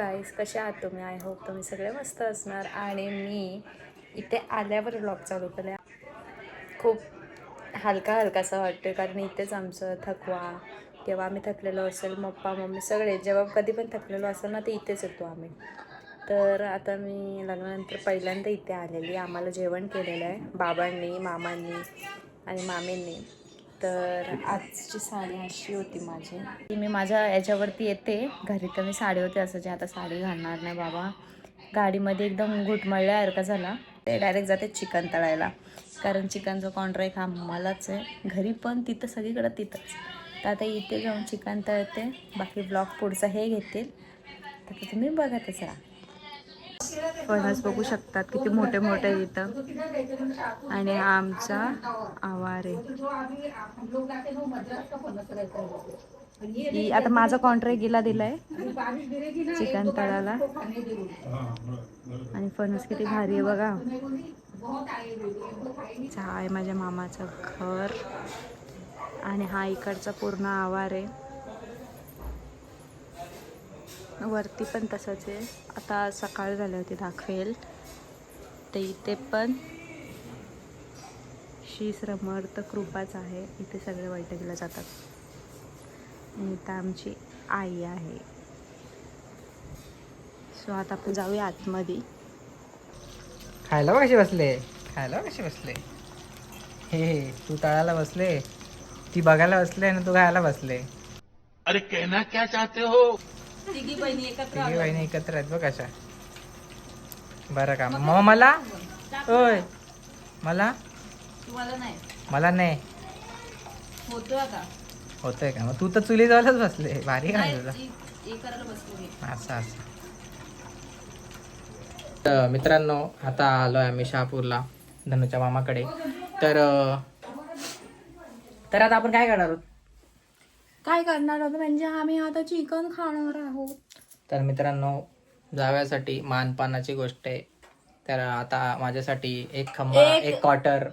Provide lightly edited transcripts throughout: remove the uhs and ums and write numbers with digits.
गाईस, कसे आहात तुम्ही? आय होप तुम्ही सगळे मस्त असणार. आणि मी इथे आल्यावर व्लॉग चालू केला. खूप हलका हलकासा वाटतो कारण इथेच आमचं थकवा किंवा आम्ही थकलेलो असेल, पप्पा मम्मी सगळे जेव्हा कधी पण थकलेलो असेल ना ते इथेच येतो आम्ही. तर आता मी लग्नानंतर पहिल्यांदा इथे आलेली. आम्हाला जेवण केलेलं आहे बाबांनी, मामांनी आणि मामींनी. तर आजची साडी अशी होती माझी की मी माझ्या याच्यावरती येते घरी, तर मी साडी होती असायची. आता साडी घालणार नाही बाबा. गाडीमध्ये एकदम घुटमळल्यासारखा झाला. ते डायरेक्ट जाते चिकन तळायला, कारण चिकनचा कॉन्ट्रॅक्ट हा मलाच आहे घरी पण तिथं सगळीकडं तिथंच. तर आता इथे जाऊन चिकन तळते. बाकी ब्लॉग पुढचा हे घेतील, तर तुम्ही बघतच राहा. फणस बघू शकतात किती मोठे मोठे इथं. आणि हा आमचा आवार आहे. आता माझा कॉन्ट्रॅक्ट गेला दिलाय चिकन तळाला. आणि फणस किती भारी आहे बघा. आहे माझ्या मामाचं घर आणि हा इकडचा पूर्ण आवार आहे. वरती पण तसंच आहे. आता सकाळ झाली होती दाखवेल. तर इथे पण श्री समर्थ कृपाच आहे. इथे सगळे बैठकीला जातात. आणि इथं आमची आई आहे. सो आता आपण जाऊया आतमध्ये. खायला कसे बसले, खायला कसे बसले. हे तू तळायला बसले, ती बघायला बसले आणि तू खायला बसले. अरे कहना क्या चाहते हो? तिघी बहिणी एकत्र आहेत बघ कशा. बरं का मग मला ओय मला तुम्हाला नाही मला नाही होतो आता. होतंय का? मग तू तर चुलीजवळच बसले. भारी का तुला करायला बसली. असं असं. तर मित्रांनो, आता आलोय आम्ही शहापूरला धनुच्या मामाकडे. तर आता आपण काय करणार आहोत? काय करणार आहोत म्हणजे आम्ही आता चिकन खाणार आहोत. तर मित्रांनो, जाव्यासाठी मानपानाची गोष्ट आहे. तर आता माझ्यासाठी एक खंबा, एक क्वार्टर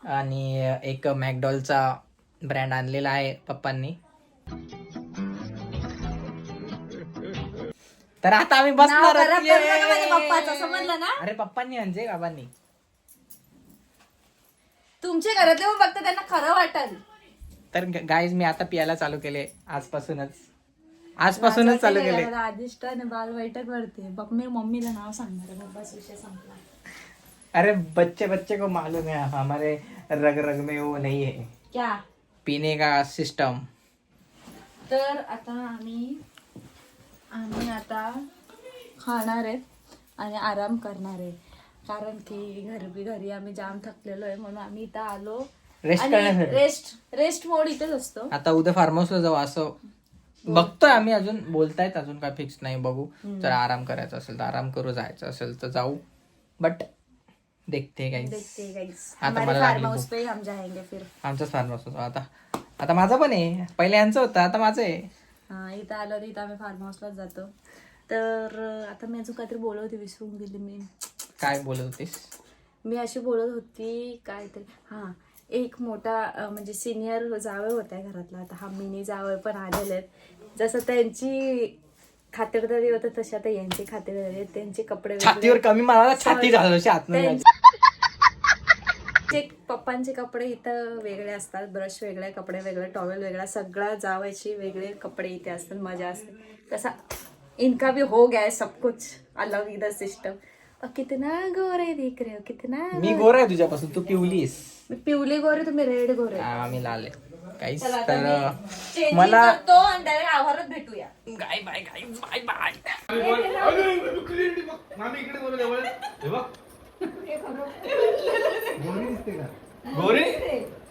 आणि एक मॅकडॉलचा ब्रँड आणलेला आहे पप्पांनी. तर आता आम्ही बसणार पप्पाचं समजलं ना. अरे पप्पांनी म्हणजे बाबांनी. तुमच्या घरातले मग फक्त त्यांना खरं वाटेल. तर गाईज मी आता पियाला चालू केले आजपासूनच चालू केले. अधिष्ठान बाल बैठक वरती बघ मी मम्मीला नाव सांगणार. बस विषय संपला. अरे बच्चे बच्चे को मालूम है हमारे रग रग में वो नहीं है क्या पीने का सिस्टम. तर आता आम्ही आता खाणार आहेत आणि आराम करणार आहे. कारण की घरी आम्ही जाम थकलेलो आहे, म्हणून आम्ही इथं आलो रेस्ट करण्यासाठी. रेस्ट मोड इथेच असतो. आता उद्या फार्म हाऊसला जाऊ असं बघतोय आम्ही. अजून बोलतायत, अजून काय फिक्स नाही. बघू, जर आराम करायचा असेल तर आराम करू, जायचं असेल तर जाऊ. बट देखते गाईस. आता मला लागली भूक. हम जाएंगे फिर. आमचाच फार्म हाऊस होता. आता माझा पण आहे. पहिले यांचं होतं, आता माझं आहे. हा, इथं आलो तर इथं आम्ही फार्म हाऊसलाच जातो. तर आता मी अजून काहीतरी बोलत होती, विसरून गेले मी. काय बोलत होतीस? मी अशी बोलत होती काहीतरी. हा, एक मोठा म्हणजे सिनियर जावळ होता घरातला. आता हा मिनी जावळ पण आलेले आहेत. जसं त्यांची खातिरदारी होतं तशी आता यांची खातिरदारी. त्यांचे कपडे छातीवर कमी मला छाती झालं. पप्पांचे कपडे इथं वेगळे असतात. ब्रश वेगळे, कपडे वेगळे, टॉवेल वेगळा, सगळा जावायचे वेगळे कपडे इथे असतात. मजा असते. तसा इनका भी हो गया है सब कुछ अलग इधर सिस्टम. कितना गोरे दिख रहे हो, कितना. मी गोरा आहे तुझ्यापासून, तू पिवलीस. मी पिवली गोरे, तुम्ही रेड गोरे. आम्ही लाल आहे. काहीच तर मला आवारात भेटूया. Bye bye guys, bye bye. गोरी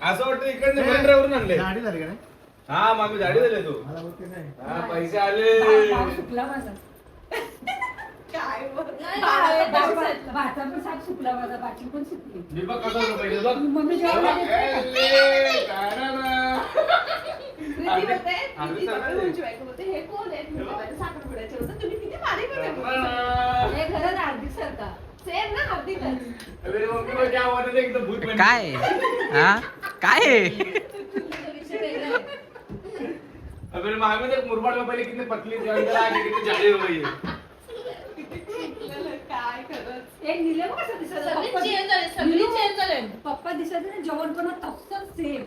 असं वाटतं इकडे ड्रायव्हरून आणले. हा मामी झाडी झाले तू. हा, पैसे आले. मी बघ कसं होतं पहिले बघ. काय हा काय अबे मामी ने मुरबाड में पहले कितने पतली थी, अंदर आके कितने जाड़े हो गई है. पप्पा दिसत जेवण पण तसंच सेम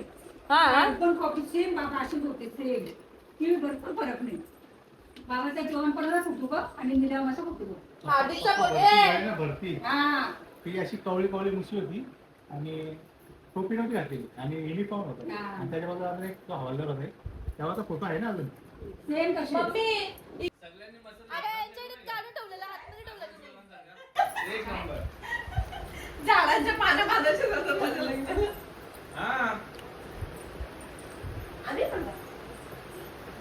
पण कॉफी सेम बाबा अशीच होते सेम ती भरपूर फरक नाही बाबाचं जेवण पण होतो का आणि निलामाचं होतो भरती ती अशी कवळी कवळी मुशी होती आणि टोपी नव्हती घातलेली आणि युनिफॉर्म होता आणि त्याच्या बाजूला अजून एक हॉलदर होते तेव्हाचा फोटो आहे ना अजून सेम कशी एक नंबर झाडांच्या पानं बांधायचे जातात माझ्या लग्नाला. हा आधी पण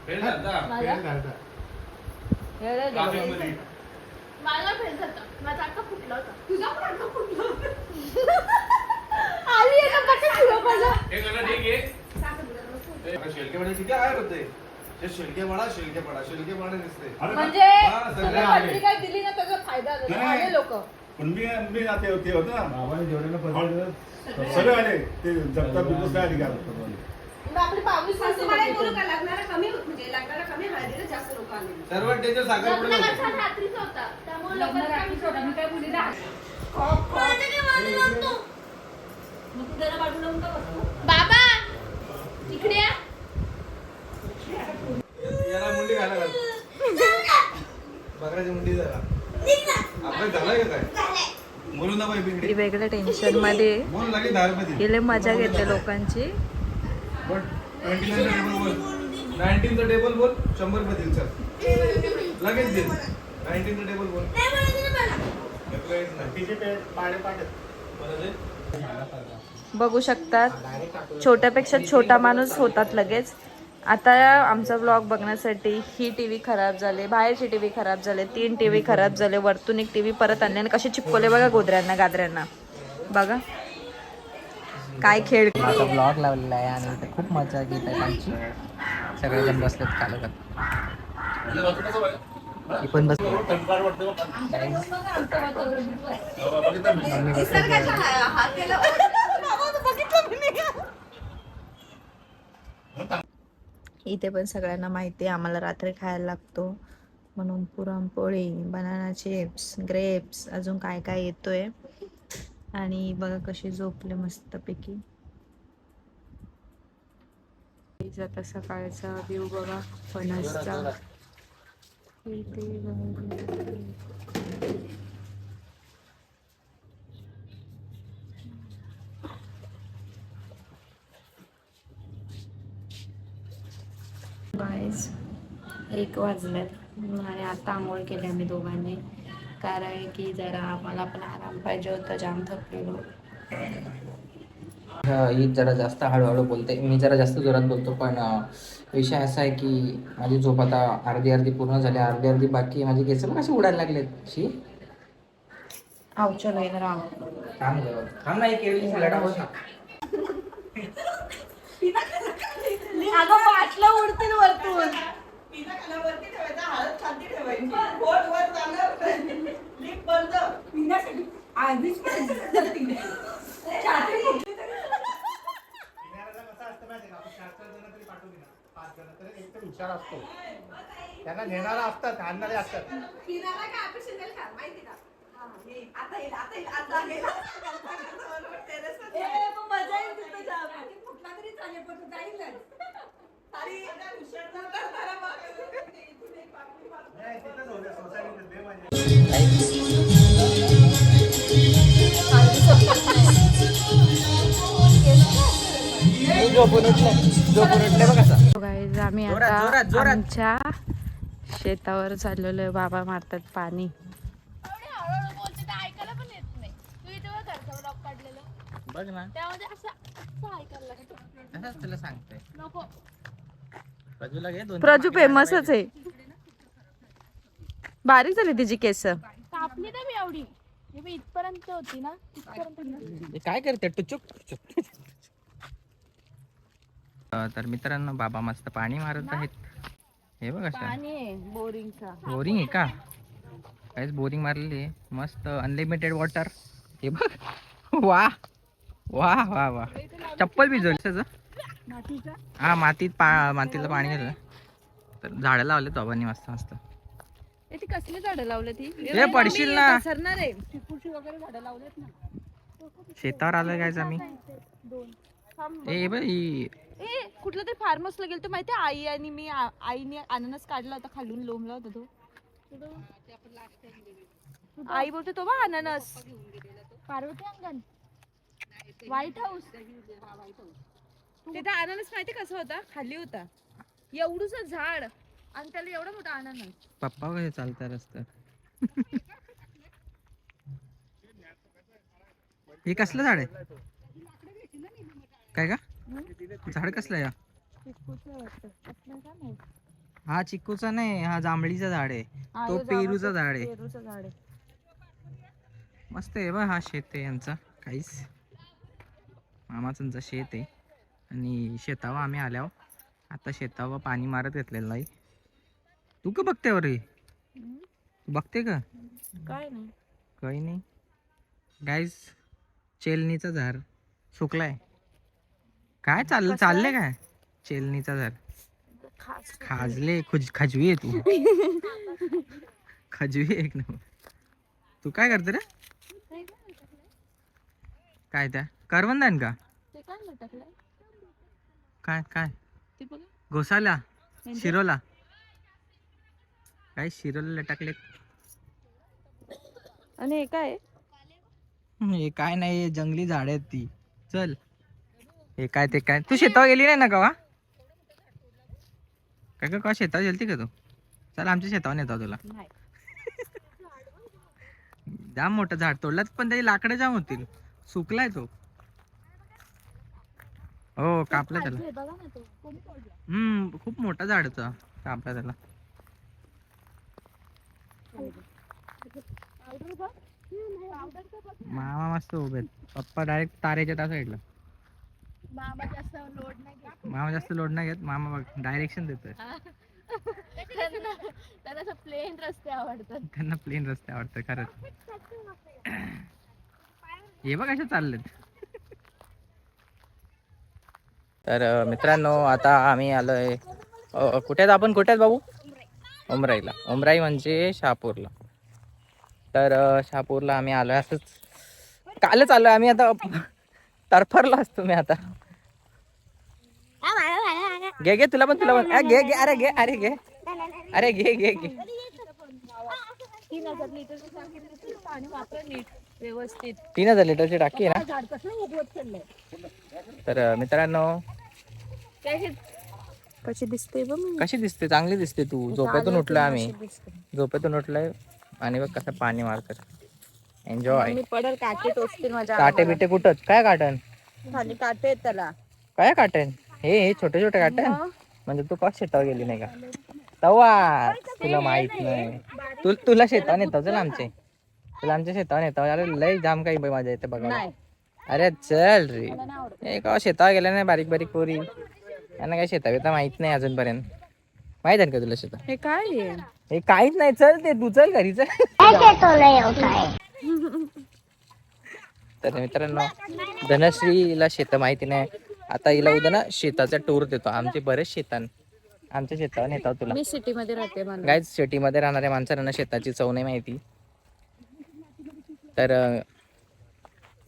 फेल झालता. पेन घालता. ट्रॅफिकमध्ये. मला फेल झाला माझा अक्का फुटला होता तुझा पण अक्का फुटला होता हे करा ठीक आहे आता शेळकेवाडी किती आहे होते ते शेळकेवाडा दिसते म्हणजे हा, सगळे तुम्ही आले. पत्रिका दिली ना त्याचा फायदा झाला नाही. आले लोक पण मी नाते होते होते ना बाबाने जेवढ्याला पसंत सगळे आले ते जगता बिंदूस काय अधिकार आपली 22 लग्नाला कमी म्हणजे लग्नाला कमी हळदीला जास्त लोक आले सर्व टेजर साखर पुडे लग्न होते. कसं रात्रीचा होता त्यामुळे लग्न लोकांना रात्री सोडा मी काय बोलली ना मग तू त्याला बाजू लावून का बसतो बाबा इकडे या. याला मुंडी घाला घाल. बकऱ्याची मुंडी जरा अभ्यास झालाय का काय बोलू ना बाई ती बिगडी वेगळ्या टेन्शन मध्ये बोल लागे 10 रुपये दे. गेले मजा घेते लोकांची बोल 29 चा टेबल बोल 19 चा टेबल बोल 100 रुपये देईल चल लगेच दे 19 चा टेबल बोल तिचे पाडे पाडत बरं दे. बघू शकतात छोट्यापेक्षा छोटा माणूस होतात लगेच. आता आमचा व्लॉग बघण्यासाठी ही टीव्ही खराब झाले, बाहेरची टीव्ही खराब झाले, 3 टीव्ही खराब झाले, वरतून एक टीव्ही परत आणले आणि कसे चिपकवले बघा गोदऱ्यांना गादऱ्यांना. बघा काय खेळ. आता ब्लॉग लावलेला आहे आणि इथे खूप मजा घेत आहे आमची. सगळेजण बसलेत कालगत. ही पण बस इथे पण सगळ्यांना माहिती आहे आम्हाला रात्री खायला लागतो म्हणून पुरणपोळी, बनाना चिप्स, ग्रेप्स, अजून काय काय येतोय. आणि बघा कशी झोपले मस्तपैकी. आता सकाळचा व्ह्यू बघा फणसचा. इथे गाईज 1 वाजल्यात आणि आता आंघोळ केली आम्ही दोघांनी कारण की जरा आम्हाला पण आराम पाहिजे होता. जाम थकलेलो. ही जरा जास्त हळूहळू बोलते, मी जरा जास्त जोरात बोलतो. पण विषय असा आहे की माझी झोप आता अर्धी पूर्ण झाली, अर्धी बाकी. माझे केस पण कसे उडायला लागलेत. शी आवचल आहे राम. थांब नाही केली अगं पाटला उडतील वरतून हुशार असतो त्यांना नेणारा असतात आणणारे असतात गाईज आम्ही आता आमच्या शेतावर चाललेलो आहे. बाबा मारतात पाणी. हळूहळू बोलते ते ऐकायला पण येत नाही. तू इथे बघ घरचा ब्लॉग काढलेलं बघ ना त्यामध्ये असं ऐकायला लागतं. तसंच तुला सांगते. नको प्रजूला घे दोन. प्रजू फेमसच आहे. बारीक झाली तिची केस. कापली ना मी एवढी हे बघ, इथपर्यंत होती ना इथपर्यंत. काय करते टुचुक टुचुक. तर मित्रांनो बाबा मस्त पाणी मारत आहेत. हे बघ असं पाणी आहे बोरिंगचा. बोरिंग आहे का? काहीच बोरिंग मारलेली आहे मस्त अनलिमिटेड वॉटर. हे बघ वा वा वा वा. चप्पल भिजवली त्याचं. हा मातीतलं पाणी गेलं. तर झाडं लावले बाबांनी मस्त मस्त. ती कसली झाडं लावलं ती हे पडशील ना. सरणार आहे. चिकूची वगैरे झाडं लावलेत ना. शेतावर आलोय काय आम्ही. ए बाई ए कुठलं तरी फार्म हाऊसला गेलो माहिती आई आणि मी आईने अननस काढला होता खालून लोंबला होता तो. आई बोलते तो बा अननस. पार्वती अंगण व्हाईट हाऊस तिथे अननस माहिती कसा होता खाली होता एवढूच झाड आणि त्याला एवढा मोठा अननस. पप्पा कसे चालतात रस्त्यावर. हे कसलं झाड आहे काय का झाड कसलं या. हा चिक्कूचा नाही हा जांभळीचा झाड आहे. तो पेरूचा झाड आहे. पेरूचं झाड आहे. मस्त आहे बा. हा शेत आहे यांचा काहीच मामाचं शेत आहे आणि शेतावर आम्ही आल्यावर आता शेतावर पाणी मारत घेतलेलं नाही. तू का बघते रे तू बघते का काय नाही काही नाही गाईस. चेलनीचा झाड सुकलाय काय चाललंय काय. चेलनीचा झाड खाजले खजवी आहे तू. खजवी एक ना. तू काय करते रे काय त्या करवंद आहे का ते काय लटकलंय काय काय ते बघा घोसाला शिरोला काय शिरोला लटकले. आणि हे काय हे काय नाही जंगली झाड आहेत ती. चल हे काय ते काय. तू शेतावर गेली नाही ना कवा काय का कवा शेतावर गेलती का तू. चल आमच्या शेतावर नेता तुला. नाही जाम मोठं झाड तोडलं पण त्याची लाकडं जाम होतील. सुकलाय तो. हो कापला त्याला. बघा ना तो कोणी तोडला खूप मोठा झाड होता कापला त्याला. मामा मस्त उभे आहेत. पप्पा डायरेक्ट तारेच्या त्या साईडला. मामा जास्त लोड नाही घेत मामा जास्त लोड नाही घेत. मामा बघ डायरेक्शन देतोय. त्यांना असं प्लेन रस्ते आवडतात त्यांना प्लेन रस्ते आवडतं खरंच. हे बघ असे चाललेत. तर मित्रांनो आता आम्ही आलोय कुठे आपण कुठे बाबू उमराईला. उमराई म्हणजे शहापूरला. तर शहापूरला आम्ही आलोय असंच कालच आलोय आम्ही. आता तरफरला असतो मी आता. घे घे तुला पण घे घे अरे घे अरे घे अरे घे घे घे. 3000 लिटरची टाकी देतील, पाणी वापरा नीट व्यवस्थित. 3000 लिटरची टाकी आहे ना. झाड कसं उगवत चाललंय. तर मित्रांनो कशी दिसते बघ मी. कशी दिसते चांगली दिसते. तू झोपेतून उठलोय आम्ही. झोपेतून उठलोय आणि बघ कसं पाणी मारतात. एन्जॉय. मी पडल काटे टोचतील माझ्या काटे बिटे कुठं काय काटन खाली काटे आहेत त्याला. काय काटन हे छोटे छोटे काटन. म्हणजे तू का शेतावर गेली नाही का तवा तुला माहित नाही. तुला शेतावर नेतो चल आमचे. तुला आमच्या शेतावर नेतो. अरे लय जाम काही मजा येते बघा. अरे चल रे हे का शेतावर गेल्या नाही बारीक बारीक पोरी. यांना काय शेता बिता माहित नाही अजूनपर्यंत. माहित आहे का तुला शेता. हे काय आहे? हे काहीच नाही. चल ते तू चल घरी चल. तर मित्रांनो धनश्रीला शेत माहिती नाही. आता हिला उद्या ना शेताचा टूर देतो. आमचे बरेच शेतान आमच्या शेतावर नेतो तुला. मी सिटी मध्ये राहते मला. गाईज सिटीमध्ये राहणाऱ्या माणसांना शेताची चव नाही माहिती. तर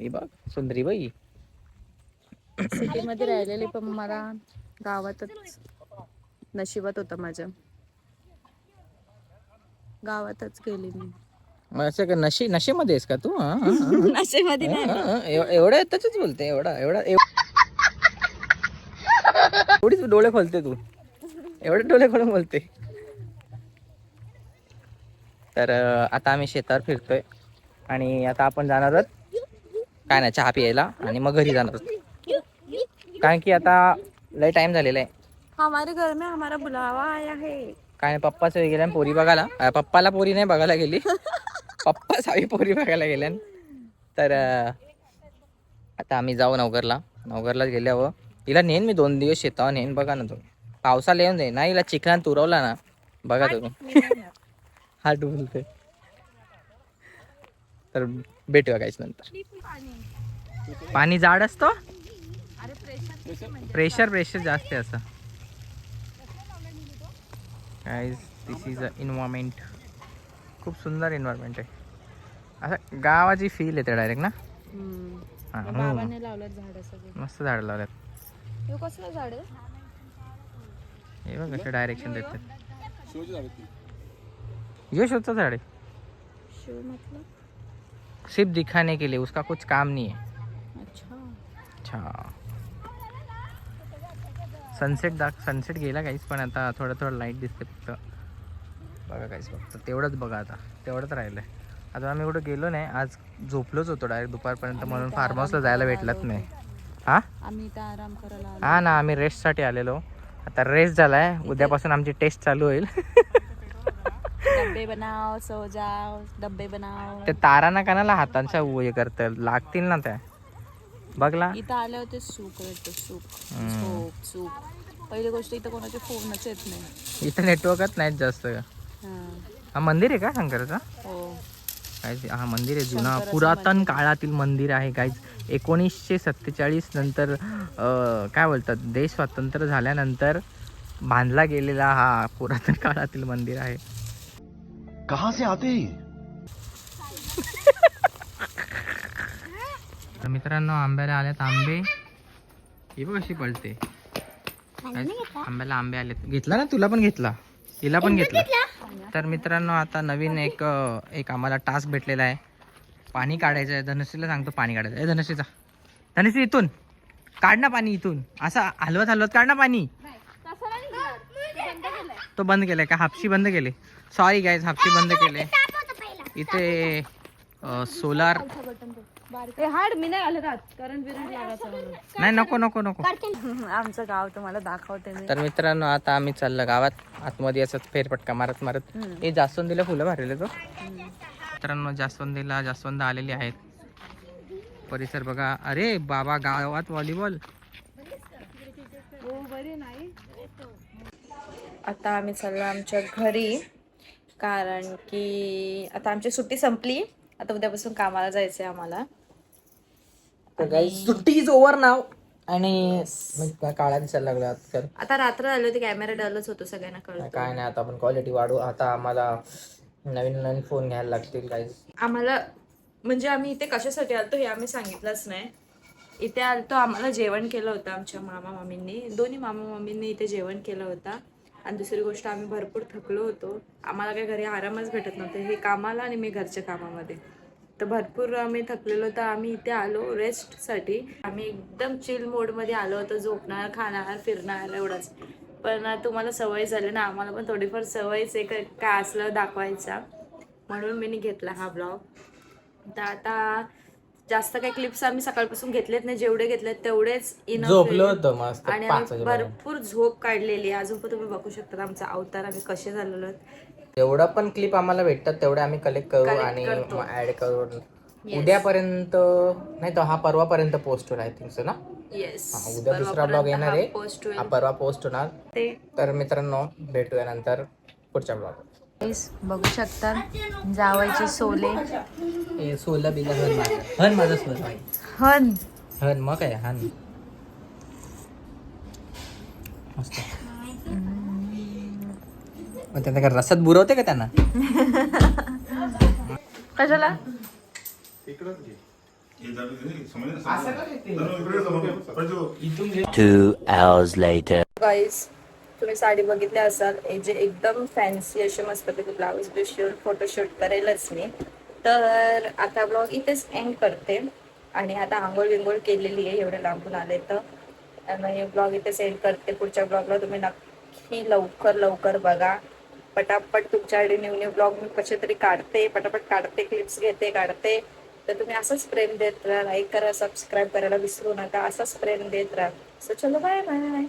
ही बघ सुंदरी बाई. सिटी मध्ये राहिलेली पण मला गावातच नशिबात होतं माझ्या. गावातच गेली मी. मग असं का नशेमध्ये आहेस का तू. नशेमध्ये नाही. एवढं तसंच बोलते. एवढीच डोळे खोलते तू. एवढे डोळे खोलून बोलते. तर आता आम्ही शेतावर फिरतोय आणि आता आपण जाणार आहोत काय नाही चहा प्यायला आणि मग घरी जाणार आहोत. कारण की आता लय टाइम झालेला आहे. हमारे घर में हमारा बुलावा आया है. काय नाही पप्पाच गेल्या पोरी बघायला. पप्पाला पोरी नाही बघायला गेली. पप्पा सावी पोरी बघायला गेल्या. तर आता आम्ही जाऊ नवघरला गेल्यावर हिला नेन मी 2 दिवस शेतावर नेन. बघा ना तो पावसाला येऊन जाईल ना. हिला चिखलान तुरवला ना बघा तुम्ही. हा बोलतोय. तर भेटूया काहीच नंतर. पाणी जाड असतो. प्रेशर जास्त आहे असं. Guys this is a environment. खूप सुंदर एन्व्हायरमेंट आहे, असं गावाची फील येते डायरेक्ट ना. हा, हो. बाबाने लावलं झाड सगळे. मस्त झाड लावल्यात. हे कसलं झाड आहे? हे बघ कसे डायरेक्शन देतात. ये शोचं झाड आहे. शिव मतलब सिर्फ दिखाने के लिए, उसका कुछ काम नहीं है. अच्छा. अच्छा. सनसेट गेला काहीच, पण आता थोडं लाईट दिसते फक्त. बघा काहीच फक्त तेवढंच बघा, आता तेवढंच राहिलं आहे. आता आम्ही कुठं गेलो नाही, आज झोपलोच होतो डायरेक्ट दुपारपर्यंत, म्हणून फार्म हाऊसला जायला भेटलंच नाही. हां आम्ही इथं आराम करायला आलो. हां ना, आम्ही रेस्टसाठी आलेलो. आता रेस्ट झालाय, उद्यापासून आमची टेस्ट चालू होईल. डब्बे बनाव, सो जाओ, डब्बे बनाव. ते तारांना कानाला हातांच्या हे करतात, लागतील ना त्या. बघला इथं आले होते सूप भेटतो, सूप सूप. पहिली गोष्ट इथं कोणाचे फोनच येत नाही. इथं नेटवर्कच नाहीत जास्त. हा मंदिर आहे का शंकराचा? हो. काहीच हा मंदिर आहे, जुना पुरातन काळातील मंदिर आहे गाईज. 1947 नंतर काय बोलतात, देश स्वातंत्र्य झाल्यानंतर बांधला गेलेला हा पुरातन काळातील मंदिर आहे. कहाँ से आते हैं? तर मित्रांनो, आंब्याला आल्यात आंबे. ही बघ कशी पळते. आंब्याला आंबे आलेत. घेतला ना, तुला पण घेतला, हिला पण घेतला. तर मित्रांनो, आता नवीन एक आम्हाला टास्क भेटलेला आहे. पाणी काढायचं आहे. धनश्रीला सांगतो पाणी काढायचं आहे. धनश्रीचा, धनश्री इथून काढ ना पाणी, इथून असं हलवत काढ ना पाणी. तो बंद केलाय का? हापशी बंद केले. सॉरी गाईज, हापशी बंद केले. इथे सोलार हाड मी नाही आले राहत, कारण नाही, नको. आमचं गाव तुम्हाला दाखवते मी. तर मित्रांनो, आता आम्ही चाललो गावात आतमध्ये, असंच फेरपटका मारत हे जास्वंदीला फुलं भरलेले तो. मित्रांनो, जास्वंद आलेली आहेत. परिसर बघा. अरे बाबा, गावात व्हॉलीबॉल. आता आम्ही चाललो आमच्या घरी, कारण की आता आमची सुट्टी संपली. आता उद्यापासून कामाला जायचंय आम्हाला. सुट्टी इज ओव्हर नाव. आणि काळा दिसायला लागला तर आता रात्र झाली होती, कॅमेरा डलच होतो, सगळ्यांना कळतं. काय नाही, आता आपण क्वालिटी वाढवू. आता आम्हाला नवीन फोन घ्यायला लागतील काही. आम्हाला म्हणजे आम्ही इथे कशासाठी आलतो हे आम्ही सांगितलंच नाही. इथे आलतो, आम्हाला जेवण केलं होतं आमच्या मामा मामींनी, दोन्ही मामा मामींनी इथे जेवण केलं होतं. आणि दुसरी गोष्ट, आम्ही भरपूर थकलो होतो. आम्हाला काही घरी आरामच भेटत नव्हते, हे कामाला आणि मी घरच्या कामामध्ये. तर भरपूर आम्ही थकलेलो होतो. आम्ही इथे आलो रेस्टसाठी. आम्ही एकदम चिल मोडमध्ये आलो होतो, झोपणार, खाणार, फिरणार एवढंच. पण तुम्हाला सवय झाली ना, आम्हाला पण थोडीफार सवयच आहे काय असलं दाखवायचा, म्हणून मी घेतला हा ब्लॉग. तर आता जास्त काही क्लिप्स आम्ही सकाळपासून घेतलेत नाही, जेवढे घेतलेत तेवढेच झोपलो होतो मस्त. आणि आम्ही भरपूर झोप काढलेली. अजून पण तुम्ही बघू शकता आमचा अवतार, आम्ही कसे झालेलो. जेवढा पण क्लिप आम्हाला भेटतात तेवढे आम्ही कलेक्ट करू आणि ऍड करून उद्यापर्यंत, नाही तर हा परवापर्यंत पोस्ट होणार, आय थिंक सो ना. येस, उद्या दुसरा ब्लॉग येणार आहे, हा परवा पोस्ट होणार. ते तर मित्रांनो, भेटूया नंतर पुढच्या ब्लॉग. बघू शकता जावायचे सोले. सोला बिला हन माझा सोला हन मग काय हन मस्त. मग त्यांना काय रसात बुरवते का त्यांना? कशाला? गाईज, तुम्ही साडी बघितली असाल, जे एकदम फॅन्सी असे मस्त ब्लाऊज बिऊज फोटोशूट करेलच मी. तर आता ब्लॉग इथेच एंड करते. आणि आता आंघोळ विंघोळ केलेली आहे, एवढे लांबून आले तर. आणि ब्लॉग इथेच एंड करते. पुढच्या ब्लॉगला तुम्ही नक्की लवकर बघा. पटापट तुमच्याकडे न्यू ब्लॉग मी कसे तरी काढते, पटापट काढते, क्लिप्स घेते, काढते. तर तुम्ही असंच प्रेम देत राहा, लाईक करा, सबस्क्राईब करायला विसरू नका, असंच प्रेम देत राहा. सो चलो, बाय बाय.